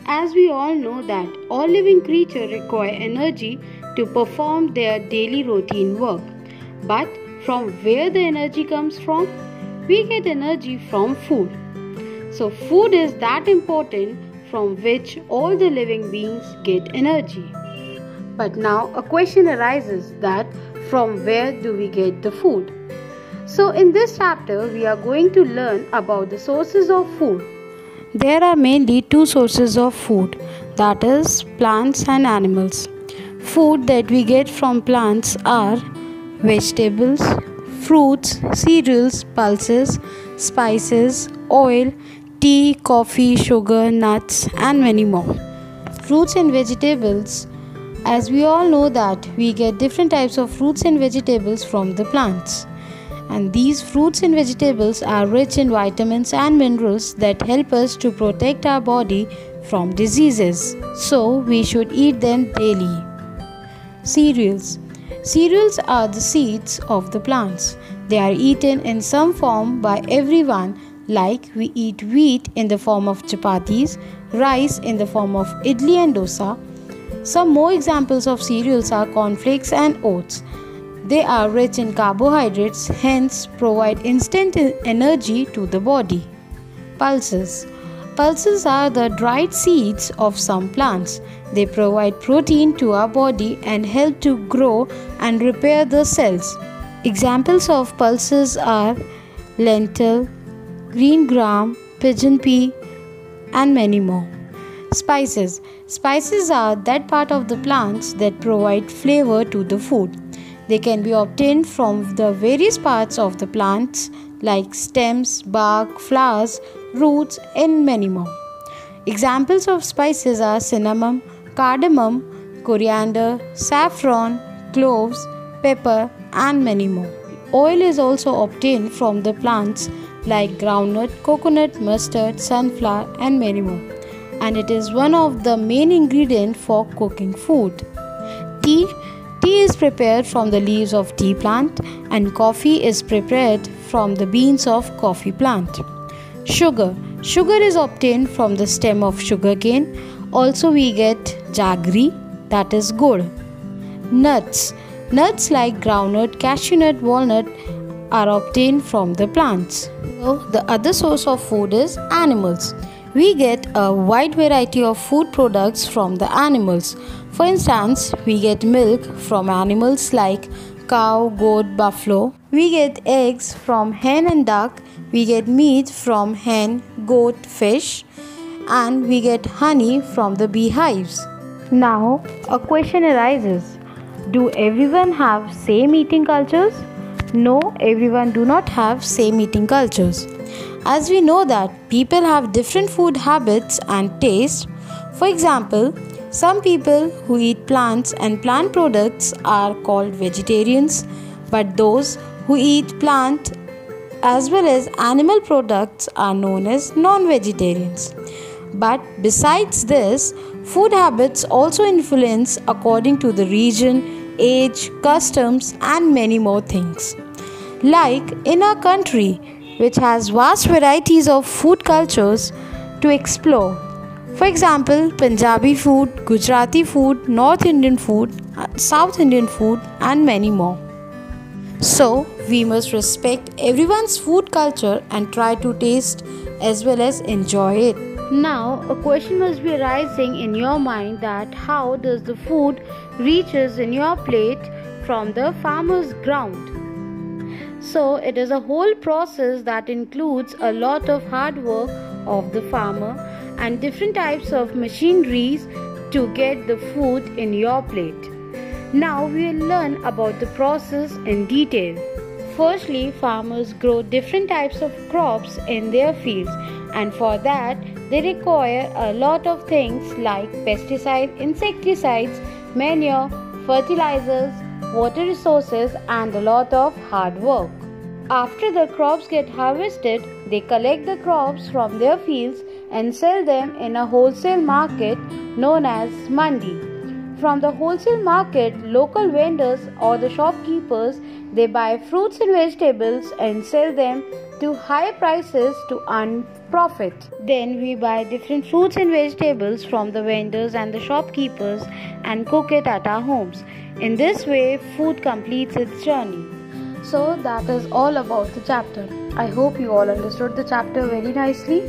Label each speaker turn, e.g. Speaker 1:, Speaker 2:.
Speaker 1: As we all know that all living creatures require energy to perform their daily routine work. But from where the energy comes from? We get energy from food. So food is that important from which all the living beings get energy. But now a question arises that from where do we get the food? So in this chapter we are going to learn about the sources of food. There are mainly two sources of food, that is plants and animals. Food that we get from plants are vegetables, fruits, cereals, pulses, spices, oil, tea, coffee, sugar, nuts and many more. Fruits and vegetables. As we all know that we get different types of fruits and vegetables from the plants. And these fruits and vegetables are rich in vitamins and minerals that help us to protect our body from diseases. So we should eat them daily. Cereals. Cereals are the seeds of the plants. They are eaten in some form by everyone, like we eat wheat in the form of chapatis, rice in the form of idli and dosa. Some more examples of cereals are cornflakes and oats. They are rich in carbohydrates, hence provide instant energy to the body. Pulses. Pulses are the dried seeds of some plants. They provide protein to our body and help to grow and repair the cells. Examples of pulses are lentil, green gram, pigeon pea, and many more. Spices. Spices are that part of the plants that provide flavor to the food. They can be obtained from the various parts of the plants like stems, bark, flowers, roots and many more. Examples of spices are cinnamon, cardamom, coriander, saffron, cloves, pepper and many more. Oil is also obtained from the plants like groundnut, coconut, mustard, sunflower and many more. And it is one of the main ingredients for cooking food. Tea is prepared from the leaves of tea plant and coffee is prepared from the beans of coffee plant. Sugar is obtained from the stem of sugarcane. Also we get jaggery, that is gourd. Nuts like groundnut, cashew nut, walnut are obtained from the plants. So the other source of food is animals. We get a wide variety of food products from the animals. For instance, we get milk from animals like cow, goat, buffalo. We get eggs from hen and duck. We get meat from hen, goat, fish. And we get honey from the beehives. Now, a question arises. Do everyone have same eating cultures? No, everyone do not have same eating cultures. As we know that people have different food habits and taste. For example, some people who eat plants and plant products are called vegetarians, but those who eat plant as well as animal products are known as non-vegetarians. But besides this, food habits also influence according to the region, age, customs and many more things. Like in our country, which has vast varieties of food cultures to explore. For example, Punjabi food, Gujarati food, North Indian food, South Indian food and many more. So, we must respect everyone's food culture and try to taste as well as enjoy it. Now, a question must be arising in your mind that how does the food reaches in your plate from the farmer's ground? So it is a whole process that includes a lot of hard work of the farmer and different types of machineries to get the food in your plate. Now we will learn about the process in detail. Firstly, farmers grow different types of crops in their fields and for that they require a lot of things like pesticides, insecticides, manure, fertilizers, water resources and a lot of hard work. After the crops get harvested, they collect the crops from their fields and sell them in a wholesale market known as mandi. from the wholesale market, local vendors or the shopkeepers, they buy fruits and vegetables and sell them to higher prices to earn profit. Then we buy different fruits and vegetables from the vendors and the shopkeepers and cook it at our homes. In this way, food completes its journey. So that is all about the chapter. I hope you all understood the chapter very nicely.